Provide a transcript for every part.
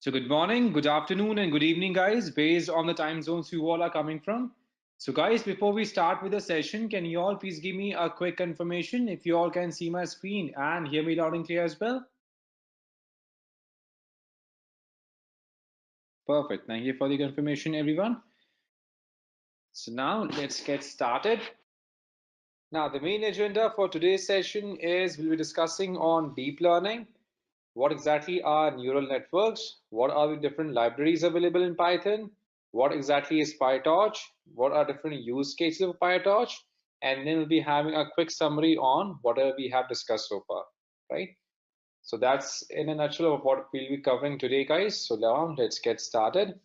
So good morning, good afternoon, and good evening, guys, based on the time zones you all are coming from. So guys, before we start with the session, can you all please give me a quick confirmation if you all can see my screen and hear me loud and clear as well? Perfect. Thank you for the confirmation, everyone. So now let's get started. Now, the main agenda for today's session is we'll be discussing on deep learning. What exactly are neural networks? What are the different libraries available in Python? What exactly is PyTorch? What are different use cases of PyTorch? And then we'll be having a quick summary on whatever we have discussed so far, right? So that's in a nutshell of what we'll be covering today, guys. So now let's get started.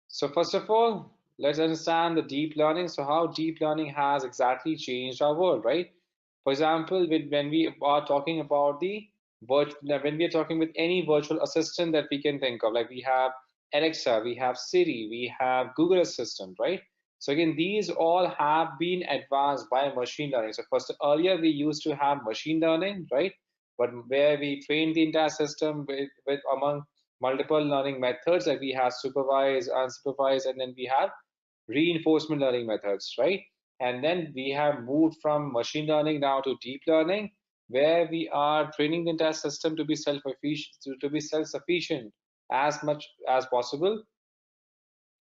So first of all, let's understand the deep learning. So how deep learning has exactly changed our world, right? For example, when we are talking about when we are talking with any virtual assistant that we can think of, like we have Alexa, we have Siri, we have Google Assistant, right? So again, these all have been advanced by machine learning. So first, earlier we used to have machine learning, right? But where we train the entire system with among multiple learning methods, like we have supervised, unsupervised, and then we have reinforcement learning methods, right? And then we have moved from machine learning now to deep learning, where we are training the entire system to be self-sufficient as much as possible.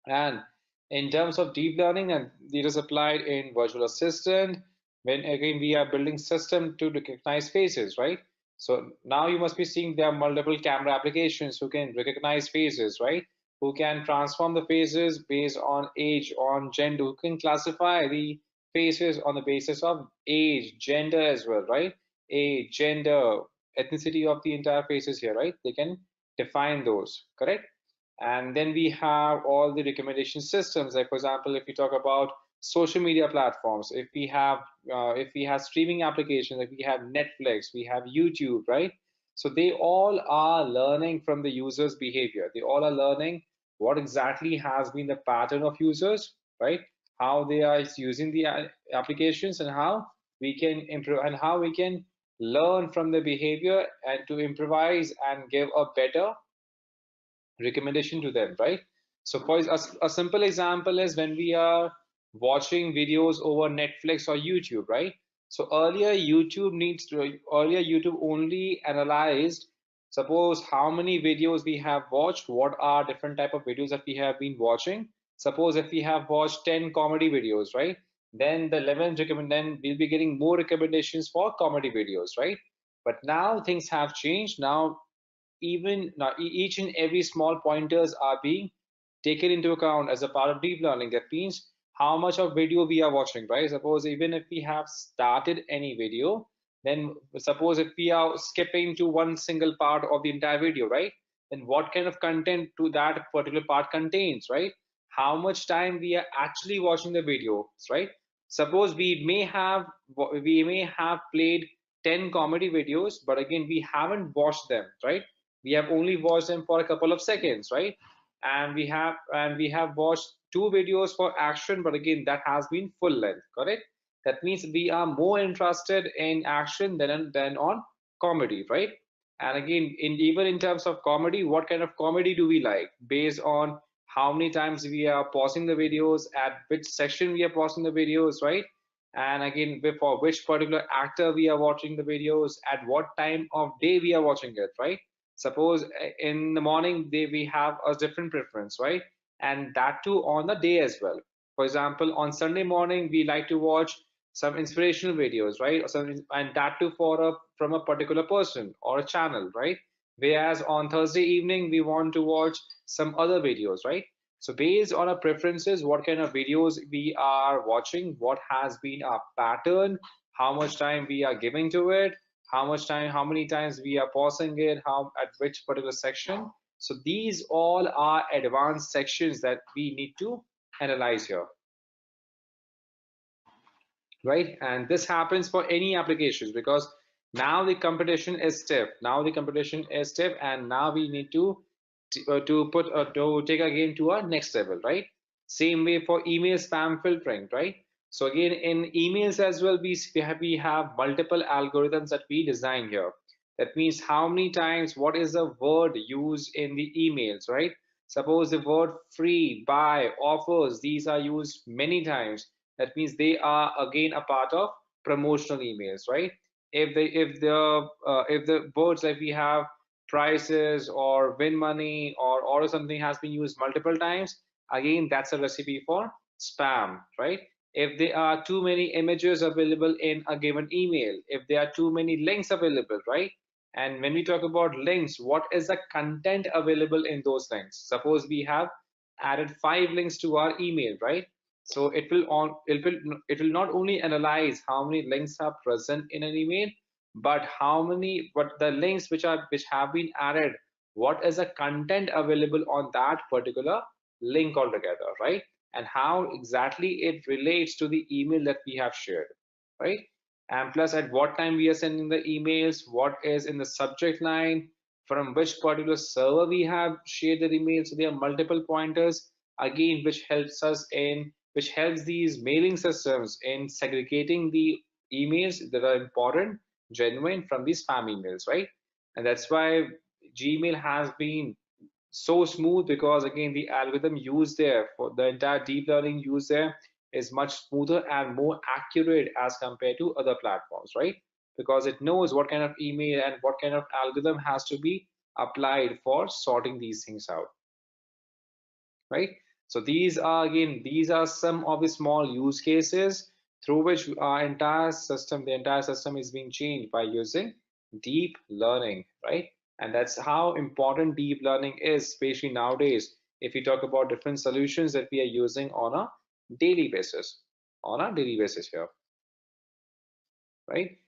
And in terms of deep learning, and it is applied in virtual assistant, when again we are building system to recognize faces, right? So now you must be seeing there are multiple camera applications who can recognize faces, right? Who can transform the faces based on age, on gender, who can classify the faces on the basis of age, gender as well, right? Age, gender, ethnicity of the entire faces here, right? They can define those, correct? And then we have all the recommendation systems, like for example, if we talk about social media platforms, if we have streaming applications, like we have Netflix, we have YouTube, right? So they all are learning from the user's behavior. They all are learning what exactly has been the pattern of users, right? How they are using the applications, and how we can improve, and how we can learn from the behavior and to improvise and give a better recommendation to them, right? So for a simple example is when we are watching videos over Netflix or YouTube, right? So earlier YouTube only analyzed, suppose how many videos we have watched, what are different type of videos that we have been watching. Suppose if we have watched 10 comedy videos, right? Then then we'll be getting more recommendations for comedy videos, right? But now things have changed. Now even now each and every small pointers are being taken into account as a part of deep learning. That means how much of video we are watching, right? Suppose even if we have started any video, then suppose if we are skipping to one single part of the entire video, right? Then what kind of content to that particular part contains, right? How much time we are actually watching the video, right? Suppose we may have played 10 comedy videos, but again we haven't watched them, right? We have only watched them for a couple of seconds, right? And we have watched two videos for action, but again that has been full length, correct? That means we are more interested in action than on comedy, right? And again, even in terms of comedy, what kind of comedy do we like based on how many times we are pausing the videos, at which section we are pausing the videos, right? And again, for which particular actor we are watching the videos, at what time of day we are watching it, right? Suppose in the morning we have a different preference, right? And that too on the day as well. For example, on Sunday morning we like to watch some inspirational videos, right? And that too from a particular person or a channel, right? Whereas on Thursday evening we want to watch some other videos, right? So based on our preferences, what kind of videos we are watching, what has been our pattern, how much time we are giving to it, how many times we are pausing it, how at which particular section. So these all are advanced sections that we need to analyze here, right? And this happens for any applications because now the competition is stiff. And now we need to take again to our next level, right? Same way for email spam filtering, right? So again, in emails as well, we have multiple algorithms that we design here. That means how many times, what is the word used in the emails, right? Suppose the word free, buy, offers, these are used many times. That means they are again a part of promotional emails, right? If the words like we have prices or win money or order something has been used multiple times, again that's a recipe for spam, right? If there are too many images available in a given email, if there are too many links available, right? And when we talk about links, what is the content available in those links? Suppose we have added 5 links to our email, right? So it will not only analyze how many links are present in an email, but what the links which have been added, what is the content available on that particular link altogether, right? And how exactly it relates to the email that we have shared, right? And plus at what time we are sending the emails, what is in the subject line, from which particular server we have shared the email. So there are multiple pointers again which helps these mailing systems in segregating the emails that are important, genuine from these spam emails, right? And that's why Gmail has been so smooth, because again the algorithm used there for the entire deep learning used there is much smoother and more accurate as compared to other platforms, right? Because it knows what kind of email and what kind of algorithm has to be applied for sorting these things out, right? So these are some of the small use cases through which the entire system is being changed by using deep learning, right? And that's how important deep learning is, especially nowadays, if we talk about different solutions that we are using daily basis, on a daily basis here, right?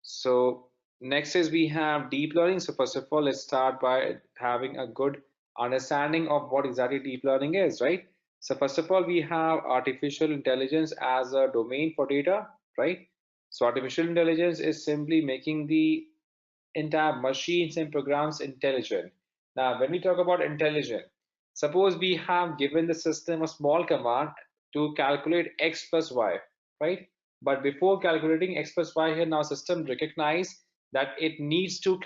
So next is we have deep learning. So first of all, let's start by having a good understanding of what exactly deep learning is, right? So first of all, we have artificial intelligence as a domain for data, right? So artificial intelligence is simply making the entire machines and programs intelligent. Now, when we talk about intelligent, suppose we have given the system a small command to calculate x plus y, right? But before calculating x plus y here, now system recognize that it needs to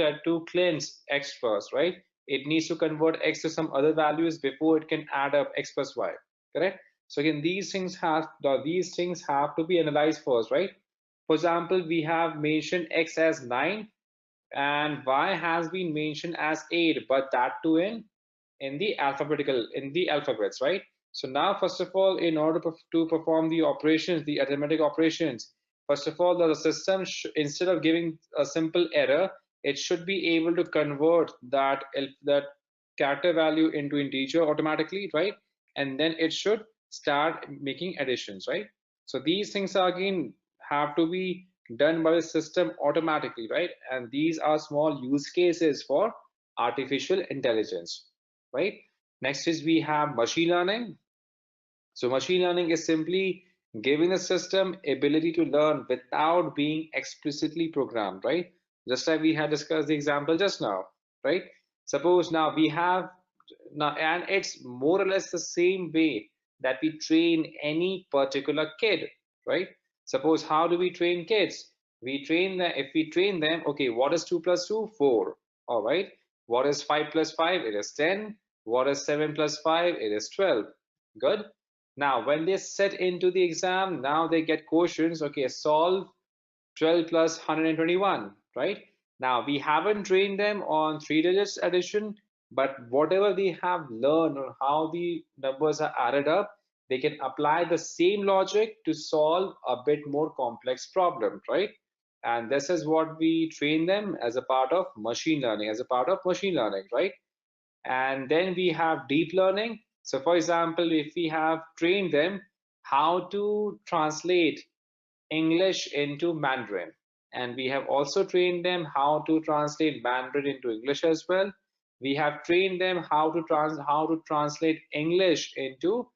cleanse x first, right? It needs to convert x to some other values before it can add up x plus y, correct? So again, these things have to be analyzed first, right? For example, we have mentioned x as 9 and y has been mentioned as 8, but that too in the alphabets, right? So now first of all, in order to perform the operations, the arithmetic operations, first of all the system instead of giving a simple error, it should be able to convert that character value into integer automatically, right? And then it should start making additions, right? So these things are again have to be done by the system automatically, right? And these are small use cases for artificial intelligence, right? Next is we have machine learning. So machine learning is simply giving the system ability to learn without being explicitly programmed, right? Just like we had discussed the example just now, right? Suppose now we have now, and it's more or less the same way that we train any particular kid, right? Suppose how do we train kids? We train them, if we train them, okay, what is 2 plus 2? 4. All right. What is 5 plus 5? It is 10. What is 7 plus 5? It is 12. Good. Now, when they set into the exam, now they get questions. Okay, solve 12 plus 121, right? Now, we haven't trained them on 3 digits addition, but whatever they have learned on how the numbers are added up, they can apply the same logic to solve a bit more complex problem, right? And this is what we train them as a part of machine learning, right? And then we have deep learning. So for example, if we have trained them how to translate English into Mandarin, and we have also trained them how to translate Mandarin into English as well. We have trained them how to translate English into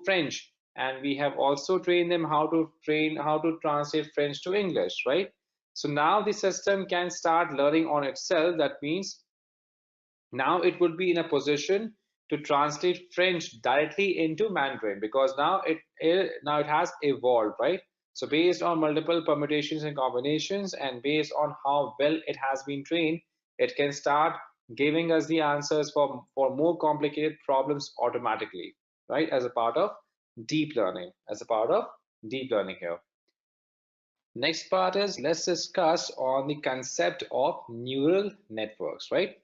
French, and we have also trained them how to translate French to English, right? So now the system can start learning on itself. That means now it would be in a position to translate French directly into Mandarin, because now it has evolved, right? So based on multiple permutations and combinations and based on how well it has been trained, it can start giving us the answers for more complicated problems automatically, right? As a part of deep learning, here. Next part is let's discuss on the concept of neural networks, right?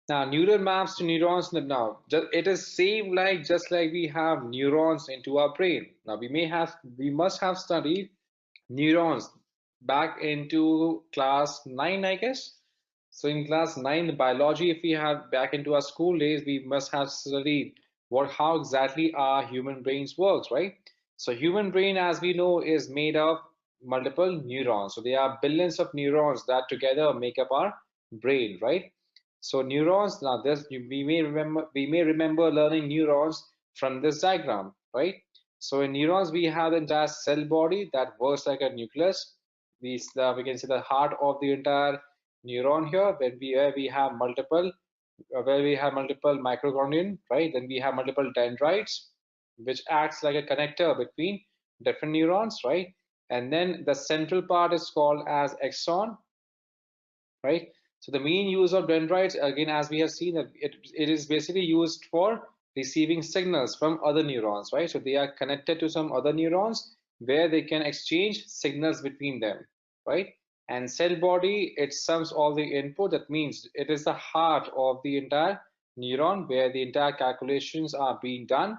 Now, neural maps to neurons. Now, it is same like just like we have neurons into our brain. Now, we must have studied neurons back into class 9, I guess. So in class 9, the biology, if we have back into our school days, we must have studied how exactly our human brains works, right? So human brain, as we know, is made of multiple neurons. So there are billions of neurons that together make up our brain, right? So neurons, now this we may remember learning neurons from this diagram, right? So in neurons, we have the entire cell body that works like a nucleus. We can see the heart of the entire neuron here, where we have multiple mitochondria, right? Then we have multiple dendrites, which acts like a connector between different neurons, right? And then the central part is called as axon, right? So the main use of dendrites, again, as we have seen, it is basically used for receiving signals from other neurons, right? So they are connected to some other neurons where they can exchange signals between them, right? And cell body, it sums all the input. That means it is the heart of the entire neuron where the entire calculations are being done.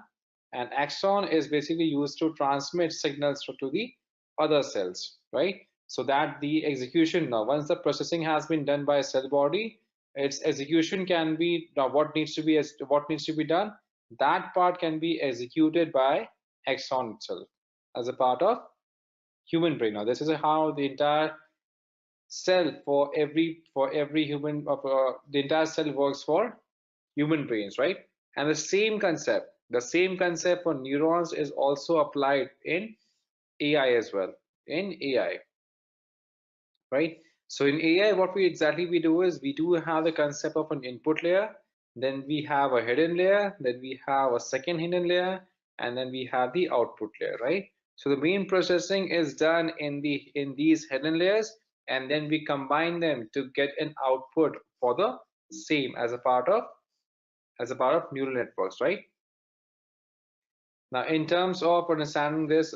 And axon is basically used to transmit signals to the other cells, right? So that the execution, now once the processing has been done by a cell body, its execution can be, now what needs to be done, that part can be executed by axon itself as a part of human brain. Now this is how the entire cell for every human the entire cell works for human brains, right? And the same concept for neurons is also applied in AI as well. In AI, right? So in AI, what we do is we do have the concept of an input layer, then we have a hidden layer, then we have a second hidden layer, and then we have the output layer, right? So the main processing is done in these hidden layers, and then we combine them to get an output for the same as a part of neural networks, right? Now, in terms of understanding this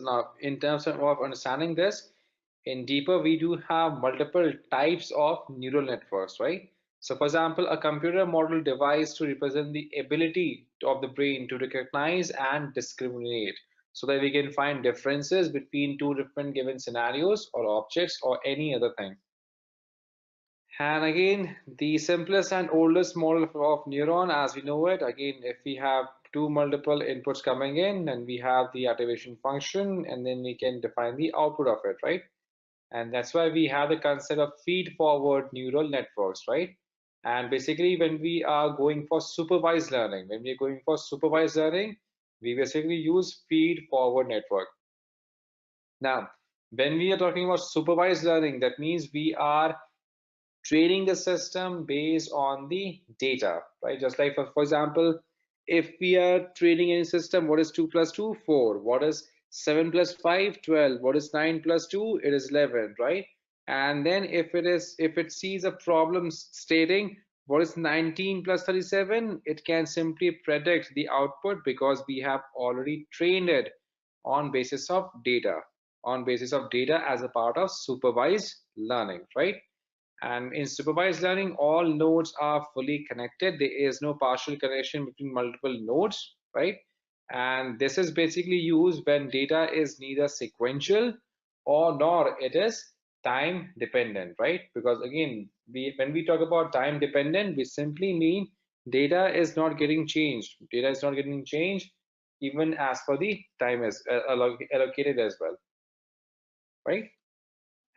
in deeper, we do have multiple types of neural networks, right? So, for example, a computer model device to represent the ability of the brain to recognize and discriminate, so that we can find differences between two different given scenarios or objects or any other thing. And again, the simplest and oldest model of neuron as we know it, again, if we have two multiple inputs coming in, then we have the activation function, and then we can define the output of it, right? And that's why we have the concept of feed-forward neural networks, right? And basically, when we are going for supervised learning, we basically use feed-forward network. Now, when we are talking about supervised learning, that means we are training the system based on the data, right? Just like for example, if we are training any system, what is 2 plus 2? 4. What is 7 plus 5? 12. What is 9 plus 2? It is 11, right? And then if it sees a problem stating what is 19 plus 37, it can simply predict the output because we have already trained it on basis of data, as a part of supervised learning, right? And in supervised learning, all nodes are fully connected. There is no partial connection between multiple nodes, right? And this is basically used when data is neither sequential or nor it is time dependent, right? Because again, when we talk about time dependent, we simply mean data is not getting changed. Data is not getting changed even as per the time is allocated as well, right?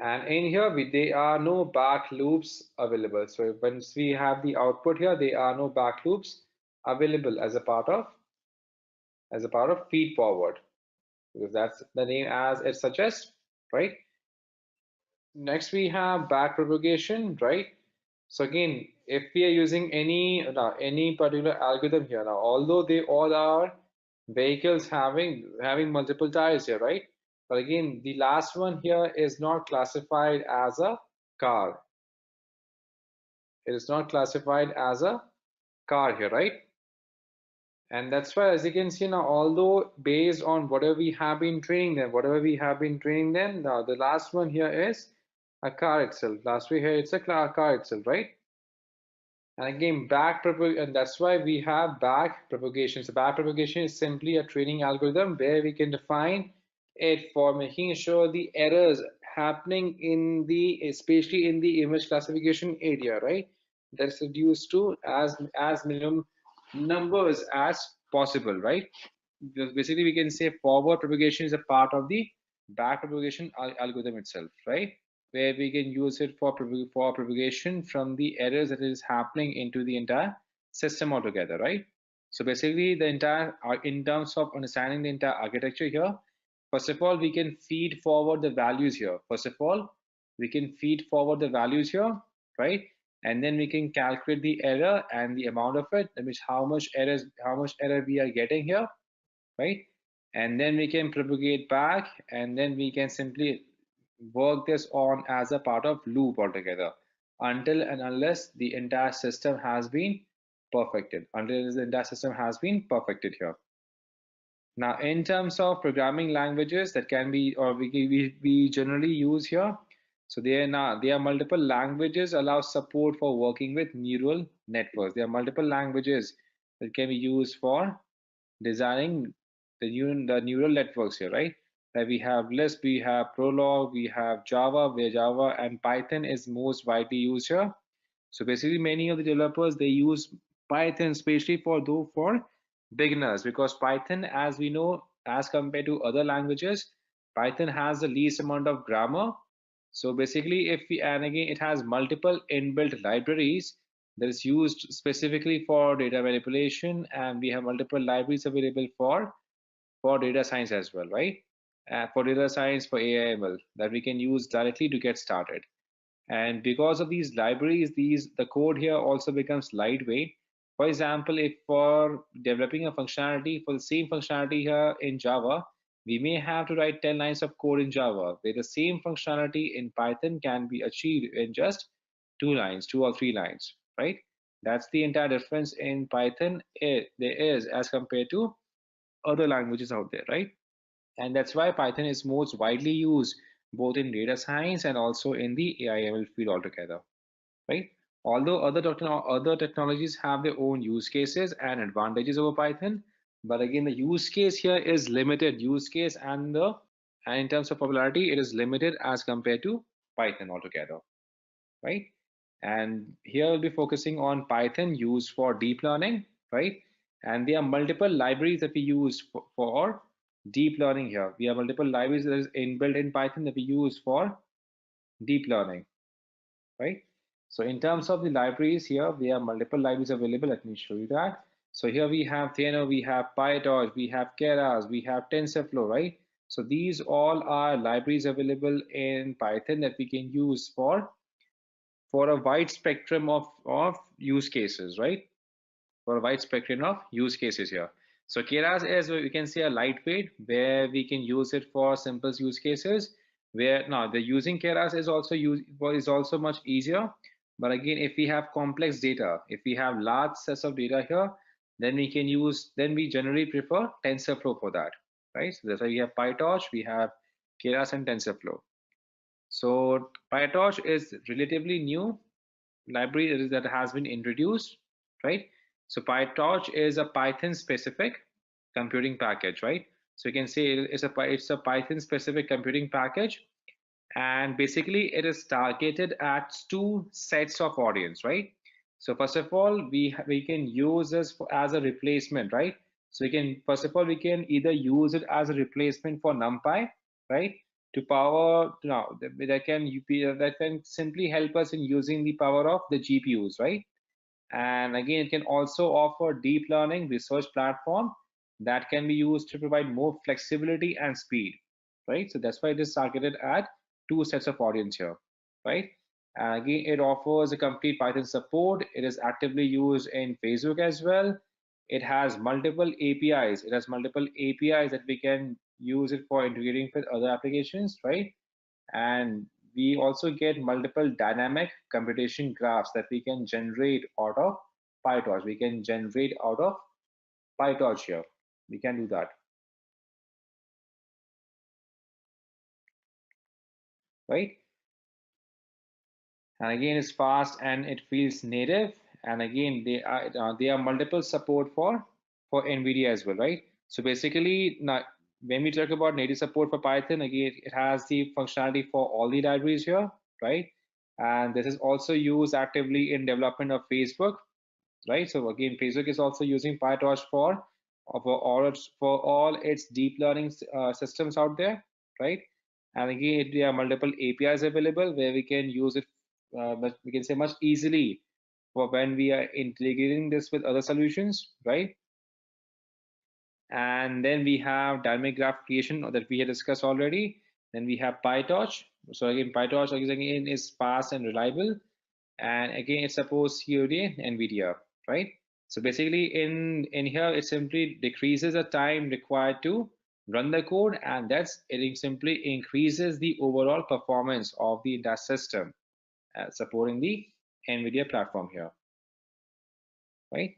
And in here, there are no back loops available. So once we have the output here, there are no back loops available as a part of feed forward, because that's the name as it suggests, right? Next, we have back propagation, right? So again, if we are using any particular algorithm here now, although they all are vehicles having multiple tires here, right? But again, the last one here is not classified as a car. It is not classified as a car here, right? And that's why, as you can see now, although based on whatever we have been training them, now the last one here is a car itself. Last way here, it's a car itself, right? And again, and that's why we have back propagation. So back propagation is simply a training algorithm where we can define it for making sure the errors happening in the, especially in the image classification area, right? That's reduced to as minimum numbers as possible, right? Basically, we can say forward propagation is a part of the back propagation algorithm itself, right? Where we can use it for propagation from the errors that is happening into the entire system altogether, right? So basically, the entire in terms of understanding the entire architecture here, first of all, we can feed forward the values here. First of all, we can feed forward the values here, right? And then we can calculate the error and the amount of it. That means how much error we are getting here, right? And then we can propagate back, and then we can simply work this on as a part of loop altogether until and unless the entire system has been perfected. Until the entire system has been perfected here. Now, in terms of programming languages that can be, or we generally use here, so there are multiple languages allow support for working with neural networks. There are multiple languages that can be used for designing the neural networks here, right? That we have Lisp, we have Prolog, we have Java, where Java and Python is most widely used here. So basically, many of the developers they use Python, especially for beginners, because Python, as we know, as compared to other languages, Python has the least amount of grammar. So basically, if we, and again, it has multiple inbuilt libraries that is used specifically for data manipulation, and we have multiple libraries available for data science as well, right? For data science, for AI/ML that we can use directly to get started. And because of these libraries, the code here also becomes lightweight. For example, if for developing a functionality for the same functionality here in Java, we may have to write 10 lines of code in Java, where the same functionality in Python can be achieved in just 2 lines, 2 or 3 lines, right? That's the entire difference in Python there is as compared to other languages out there, right? And that's why Python is most widely used both in data science and also in the AI/ML field altogether, right? Although other technologies have their own use cases and advantages over Python, but again, the use case here is limited use case, and in terms of popularity, it is limited as compared to Python altogether, right? And here we'll be focusing on Python used for deep learning, right? And there are multiple libraries that we use for deep learning here. We have multiple libraries that is inbuilt in Python that we use for deep learning, right? So in terms of the libraries here, we have multiple libraries available. Let me show you that. So here we have Theano, we have PyTorch, we have Keras, we have TensorFlow, right? So these all are libraries available in Python that we can use for a wide spectrum of use cases, right? For a wide spectrum of use cases here. So Keras is, we can say, a lightweight where we can use it for simple use cases. Where now the using Keras is also much easier. But again, if we have complex data, if we have large sets of data here, then we generally prefer TensorFlow for that, right? So that's why we have PyTorch, we have Keras and TensorFlow. So PyTorch is relatively new library that has been introduced, right? So PyTorch is a Python specific computing package, right? So you can say it's a Python specific computing package, and basically it is targeted at 2 sets of audience, right? So first of all, we can use this as a replacement, right? So we can, first of all, we can either use it as a replacement for NumPy, right? To power, now that can simply help us in using the power of the GPUs, right? And again, it can also offer deep learning research platform that can be used to provide more flexibility and speed, right? So that's why it is targeted at 2 sets of audience here, right? And again, it offers a complete Python support. It is actively used in Facebook as well. it has multiple APIs. It has multiple APIs that we can use it for integrating with other applications, right? And we also get multiple dynamic computation graphs that we can generate out of PyTorch. We can generate out of PyTorch here. We can do that, right? And again, it's fast and it feels native. And again, they are multiple support for NVIDIA as well, right? So basically, now when we talk about native support for Python, again, it has the functionality for all the libraries here, right? And this is also used actively in development of Facebook, right? So again, Facebook is also using PyTorch for all its deep learning systems out there, right? And again, there are multiple APIs available where we can use it, we can say much easily for when we are integrating this with other solutions, right? And then we have dynamic graph creation that we had discussed already. Then we have PyTorch. So again, PyTorch again is fast and reliable. And again, it supports COD and NVIDIA, right? So basically in here, it simply decreases the time required to run the code, and it simply increases the overall performance of the entire system, supporting the NVIDIA platform here, right?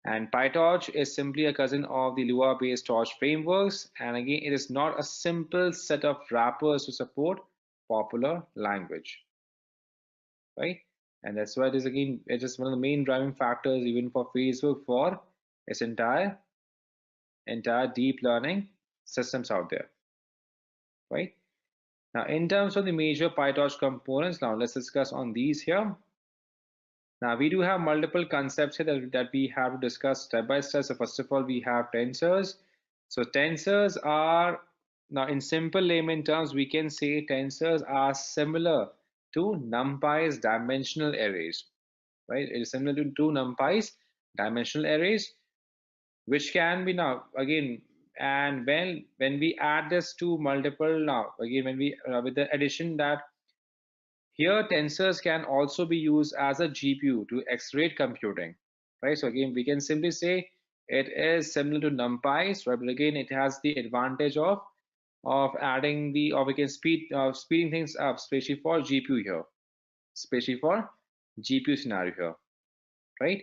And PyTorch is simply a cousin of the Lua-based Torch frameworks. And again, it is not a simple set of wrappers to support popular language, right? And that's why it is again, it is one of the main driving factors even for Facebook for its entire deep learning systems out there, right? Now, in terms of the major PyTorch components, now let's discuss on these here. Now we do have multiple concepts here that we have to discuss step by step. So first of all, we have tensors. So tensors are, now in simple layman terms, we can say tensors are similar to NumPy's dimensional arrays, right? It is similar to NumPy's dimensional arrays, which can be now again, and when we add this to multiple, now again when we with the addition that here, tensors can also be used as a GPU to accelerate computing, right? So again, we can simply say it is similar to NumPy's, right? But again, it has the advantage of adding the, or we can speeding things up, especially for GPU here, especially for GPU scenario here, right?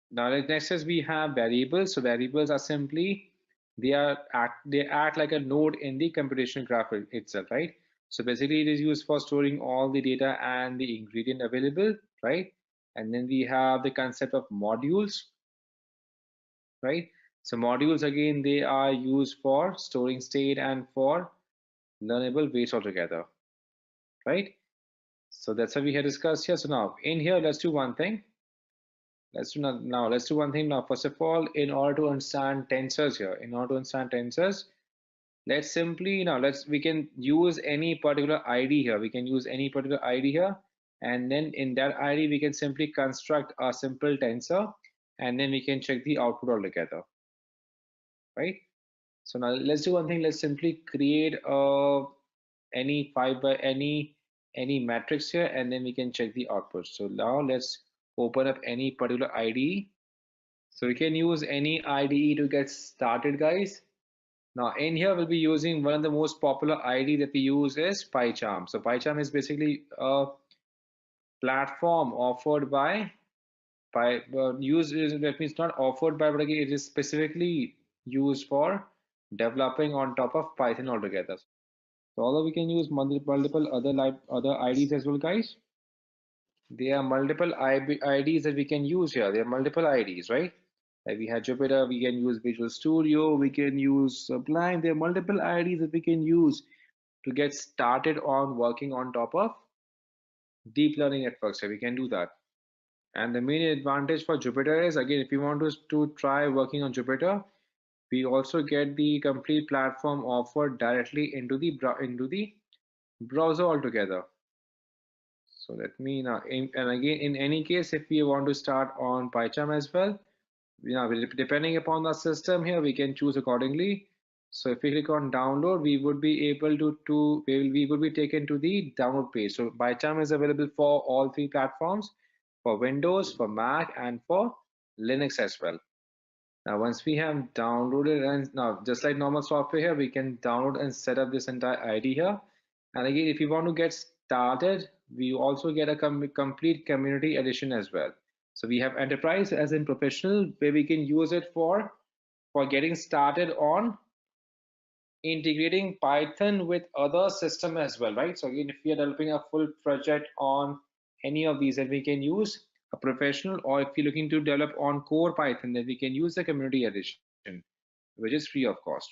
Now, next is we have variables. So variables are simply they act like a node in the computational graph itself, right? So basically, it is used for storing all the data and the ingredient available, right? And then we have the concept of modules, right? So modules again, they are used for storing state and for learnable weights altogether, right? So that's what we had discussed here. So now in here, let's do one thing. Let's do one thing now. First of all, in order to understand tensors here, let's simply we can use any particular ID here. We can use any particular ID here, and then in that ID we can simply construct a simple tensor, and then we can check the output altogether, right? So now let's do one thing. Let's simply create any 5 by any matrix here, and then we can check the output. So now let's open up any particular IDE. So we can use any IDE to get started, guys. Now in here we'll be using one of the most popular IDE that we use is PyCharm. So PyCharm is basically a platform offered by that means not offered by, but again it is specifically used for developing on top of Python altogether. So although we can use multiple other IDs as well, guys, there are multiple IDs that we can use here. There are multiple IDs, right? Like we have Jupyter, we can use Visual Studio, we can use Sublime. There are multiple IDs that we can use to get started on working on top of deep learning networks. So we can do that. And the main advantage for Jupyter is, again, if you want to try working on Jupyter, we also get the complete platform offered directly into the browser altogether. So let me now, and again, in any case, if we want to start on PyCharm as well, depending upon the system here, we can choose accordingly. So if we click on download, we would be able we would be taken to the download page. So PyCharm is available for all 3 platforms, for Windows, for Mac, and for Linux as well. Now, once we have downloaded, and now just like normal software here, we can download and set up this entire ID here. And again, if you want to get started, we also get a complete community edition as well. So we have enterprise as in professional, where we can use it for getting started on integrating Python with other system as well, right? So again, if we are developing a full project on any of these, then we can use a professional, or if you're looking to develop on core Python, then we can use the community edition, which is free of cost,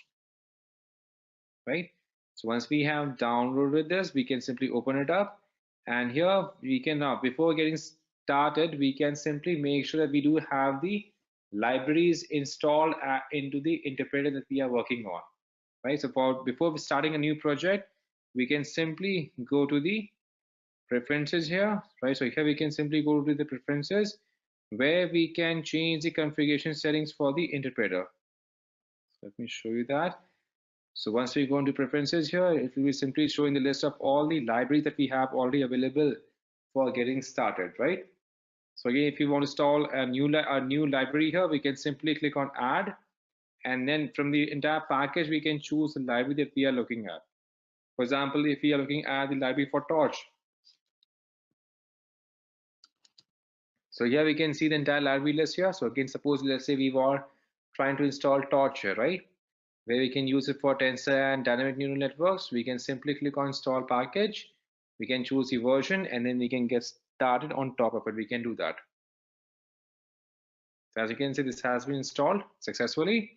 right? So once we have downloaded this, we can simply open it up, and here we can now, before getting started, we can simply make sure that we do have the libraries installed into the interpreter that we are working on, right? So before starting a new project, we can simply go to the preferences here, right? So here we can simply go to the preferences where we can change the configuration settings for the interpreter. So let me show you that. So once we go into preferences here, it will be simply showing the list of all the libraries that we have already available for getting started, right? So again, if you want to install a new library here, we can simply click on add, and then from the entire package, we can choose the library that we are looking at. For example, if we are looking at the library for Torch, so here we can see the entire library list here. So again, suppose let's say we were trying to install Torch here, right? Where we can use it for tensor and dynamic neural networks. We can simply click on install package. We can choose the version, and then we can get started on top of it. We can do that. So as you can see, this has been installed successfully.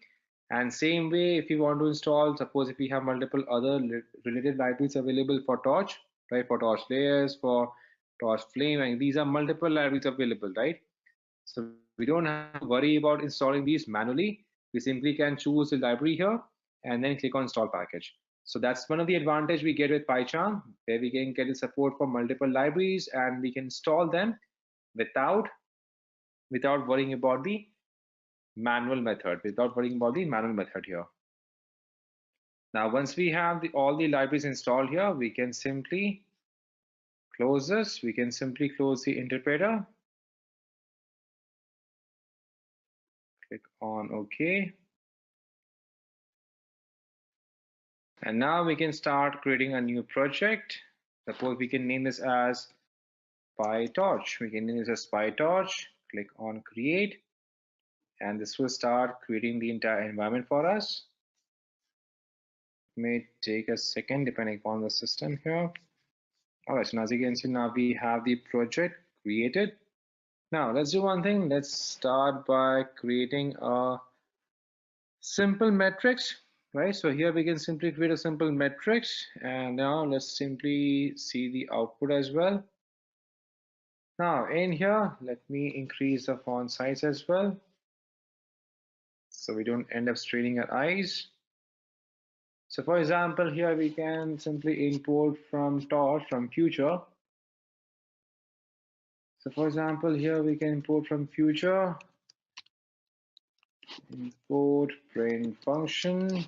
And same way, if you want to install, suppose if we have multiple other related libraries available for Torch, right? For Torch layers, for Torch flame, and these are multiple libraries available, right? So we don't have to worry about installing these manually. We simply can choose the library here and then click on install package. So that's one of the advantage we get with PyCharm, where we can get the support for multiple libraries and we can install them without worrying about the manual method, here. Now, once we have all the libraries installed here, we can simply close this. We can simply close the interpreter. Click on OK. And now we can start creating a new project. Suppose we can name this as PyTorch. We can name this as PyTorch. Click on create. And this will start creating the entire environment for us. It may take a second depending upon the system here. All right, so now as you can see, now we have the project created. Now let's do one thing. Let's start by creating a simple matrix, right? So here we can simply create a simple matrix, and now let's simply see the output as well. Now in here, let me increase the font size as well, so we don't end up straining our eyes. So for example, here we can simply import from Torch from future. So for example, here we can import from future, import print function,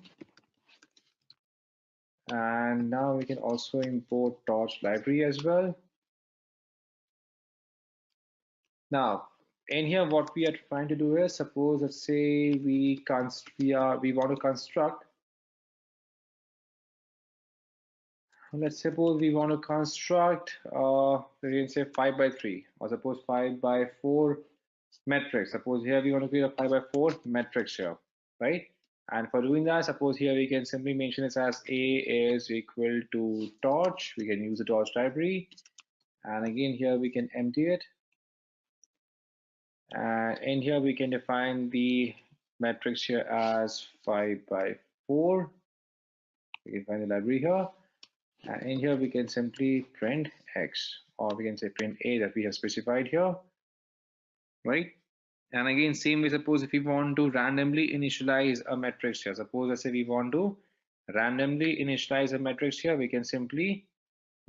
and now we can also import Torch library as well. Now in here, what we are trying to do is, suppose let's say we want to construct, let's suppose we want to construct we can say 5 by 3, or suppose 5 by 4 matrix. Suppose here we want to create a 5 by 4 matrix here, right? And for doing that, suppose here we can simply mention this as A is equal to Torch. We can use the Torch library, and again here we can empty it, and in here we can define the matrix here as 5 by 4. We can find the library here, and in here we can simply print X, or we can say print A that we have specified here, right? And again, same way, suppose if we want to randomly initialize a matrix here, suppose let's say we want to randomly initialize a matrix here, we can simply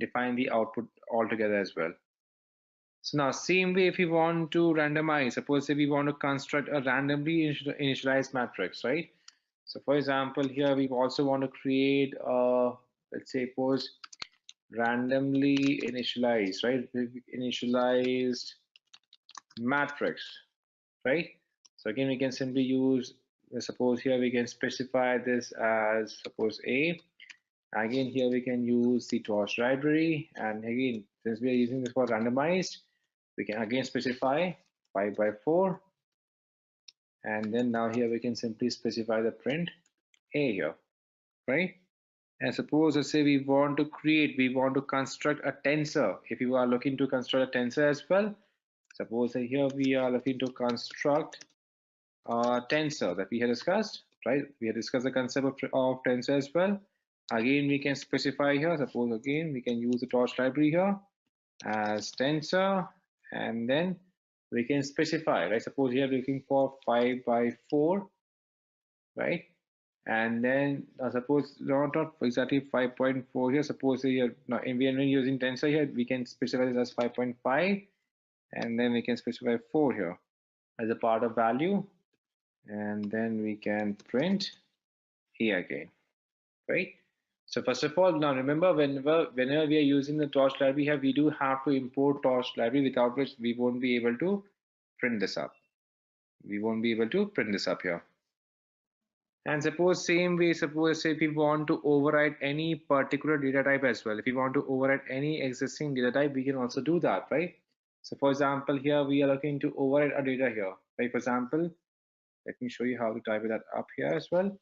define the output altogether as well. So now same way, if we want to randomize, suppose if we want to construct a randomly initialized matrix, right? So for example, here we also want to create let's say suppose randomly initialized, right? Initialized matrix, right? So again, we can simply use, suppose here we can specify this as suppose A. Again, here we can use the torch library, and again, since we are using this for randomized, we can again specify 5 by 4, and then now here we can simply specify the print A here, right? And suppose let's say we want to construct a tensor. If you are looking to construct a tensor as well, suppose that here we are looking to construct a tensor that we had discussed, right? We had discussed the concept of tensor as well. Again, we can specify here, suppose again, we can use the torch library here as tensor, and then we can specify, right? Suppose here we're looking for 5 by 4, right? And then suppose not exactly 5.4 here, suppose here now when we are using tensor here, we can specify this as 5.5, and then we can specify 4 here as a part of value, and then we can print here again, right? So first of all, now remember, whenever we are using the torch library here, we do have to import torch library, without which we won't be able to print this up. We won't be able to print this up here. And suppose same way, suppose if we want to override any particular data type as well, if we want to override any existing data type, we can also do that, right? So for example, here we are looking to override a data here, right? For example, let me show you how to type that up here as well.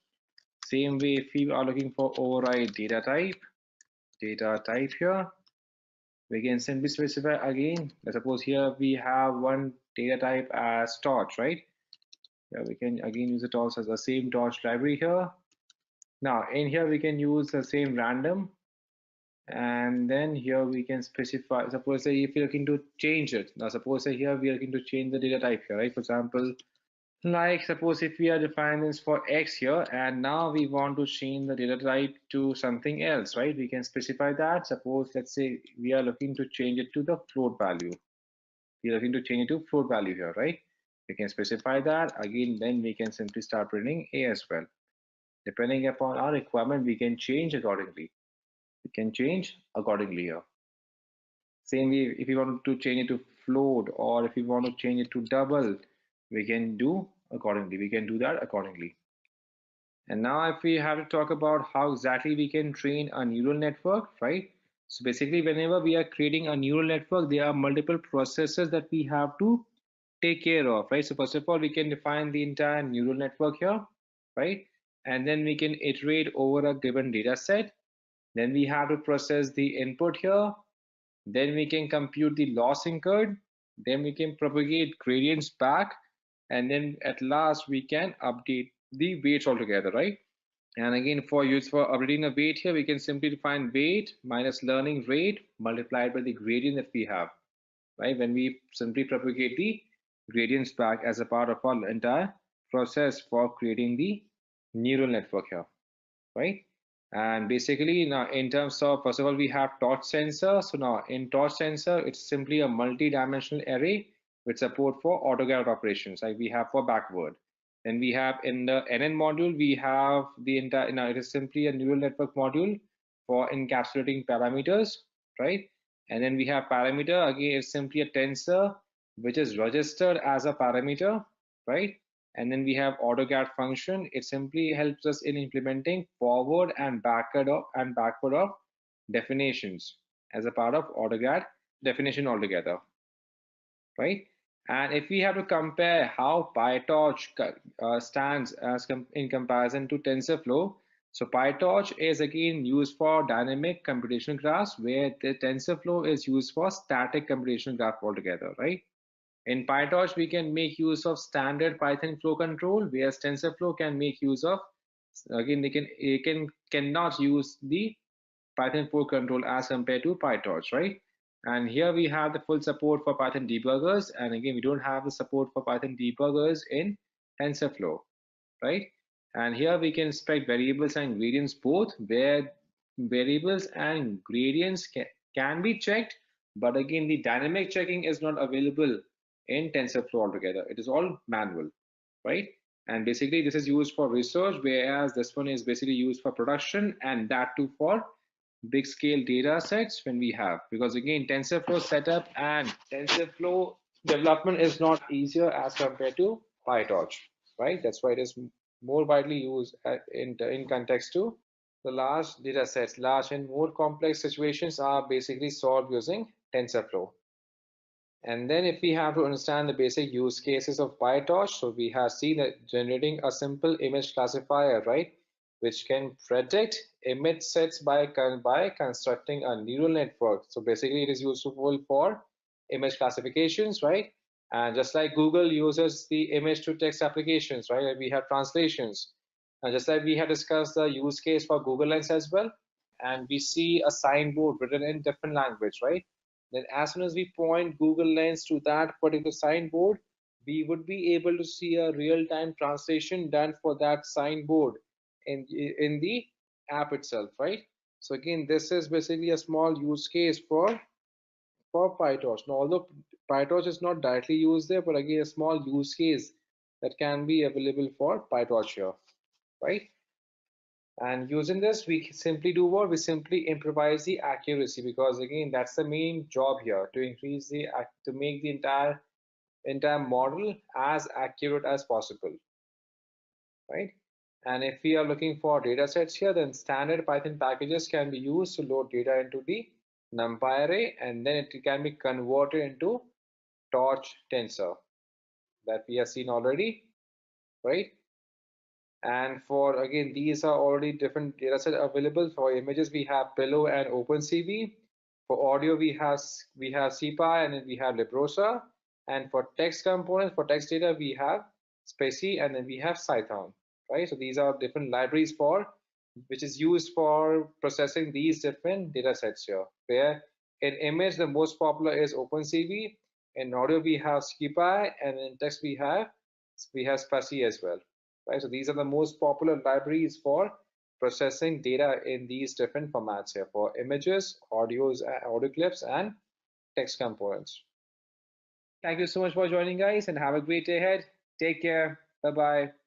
Same way, if we are looking for override data type here, we can simply specify again. Suppose here we have one data type as torch, right? Yeah, we can again use the torch as the same torch library here. Now in here we can use the same random, and then here we can specify, suppose say if you're looking to change it. Now suppose say here we are looking to change the data type here, right? For example, like suppose if we are defining this for X here, and now we want to change the data type to something else, right? We can specify that. Suppose let's say we are looking to change it to the float value. We are looking to change it to float value here, right? We can specify that again, then we can simply start printing A as well. Depending upon our requirement, we can change accordingly. We can change accordingly here. Same way, if you want to change it to float, or if you want to change it to double, we can do accordingly. We can do that accordingly. And now if we have to talk about how exactly we can train a neural network, right? So basically, whenever we are creating a neural network, there are multiple processes that we have to take care of, right? So first of all, we can define the entire neural network here, right? And then we can iterate over a given data set. Then we have to process the input here. Then we can compute the loss incurred. Then we can propagate gradients back. And then at last, we can update the weights altogether, right? And again, for updating a weight here, we can simply define weight minus learning rate multiplied by the gradient that we have, right? When we simply propagate the gradients back as a part of our entire process for creating the neural network here, right? And basically now in terms of, first of all, we have torch sensor. So now in torch sensor, it's simply a multi-dimensional array with support for AutoCAD operations, like we have for backward. Then we have in the NN module, we have the entire, now it is simply a neural network module for encapsulating parameters, right? And then we have parameter, again, it's simply a tensor which is registered as a parameter, right? And then we have AutoCAD function. It simply helps us in implementing forward and backward of definitions as a part of AutoCAD definition altogether, right? And if we have to compare how PyTorch stands as in comparison to TensorFlow, so PyTorch is again used for dynamic computational graphs, where the TensorFlow is used for static computational graph altogether, right? In PyTorch, we can make use of standard Python flow control, whereas TensorFlow can make use of, again, cannot use the Python flow control as compared to PyTorch, right? And here we have the full support for Python debuggers, and again, we don't have the support for Python debuggers in TensorFlow, right? And here we can inspect variables and gradients both, where variables and gradients can be checked, but again, the dynamic checking is not available in TensorFlow altogether. It is all manual, right? And basically, this is used for research, whereas this one is basically used for production, and that too for big scale data sets when we have, because again, TensorFlow setup and TensorFlow development is not easier as compared to PyTorch, right? That's why it is more widely used in context to the large data sets. Large and more complex situations are basically solved using TensorFlow. And then if we have to understand the basic use cases of PyTorch, so we have seen that generating a simple image classifier, right, which can predict image sets by constructing a neural network. So basically it is useful for image classifications, right? And just like Google uses the image to text applications, right? And we have translations. And just like we have discussed the use case for Google Lens as well, and we see a signboard written in different language, right? Then as soon as we point Google Lens to that particular signboard, we would be able to see a real-time translation done for that signboard in the app itself, right? So again, this is basically a small use case for PyTorch. Now, although PyTorch is not directly used there, but again, a small use case that can be available for PyTorch here, right? And using this, we simply do what? We simply improvise the accuracy, because again, that's the main job here, to increase to make the entire model as accurate as possible, right? And if we are looking for data sets here, then standard Python packages can be used to load data into the NumPy array, and then it can be converted into Torch tensor that we have seen already, right? And for again, these are already different data set available. For images, we have Pillow and OpenCV. For audio, we have CPy, and then we have Librosa. And for text components, for text data, we have Spacey, and then we have Cython, right? So these are different libraries for which is used for processing these different data sets here. Where in image, the most popular is OpenCV. In audio, we have CPy, and in text, we have Spacey as well. Right, so these are the most popular libraries for processing data in these different formats here for images, audio clips, and text components. Thank you so much for joining, guys, and have a great day ahead. Take care. Bye bye.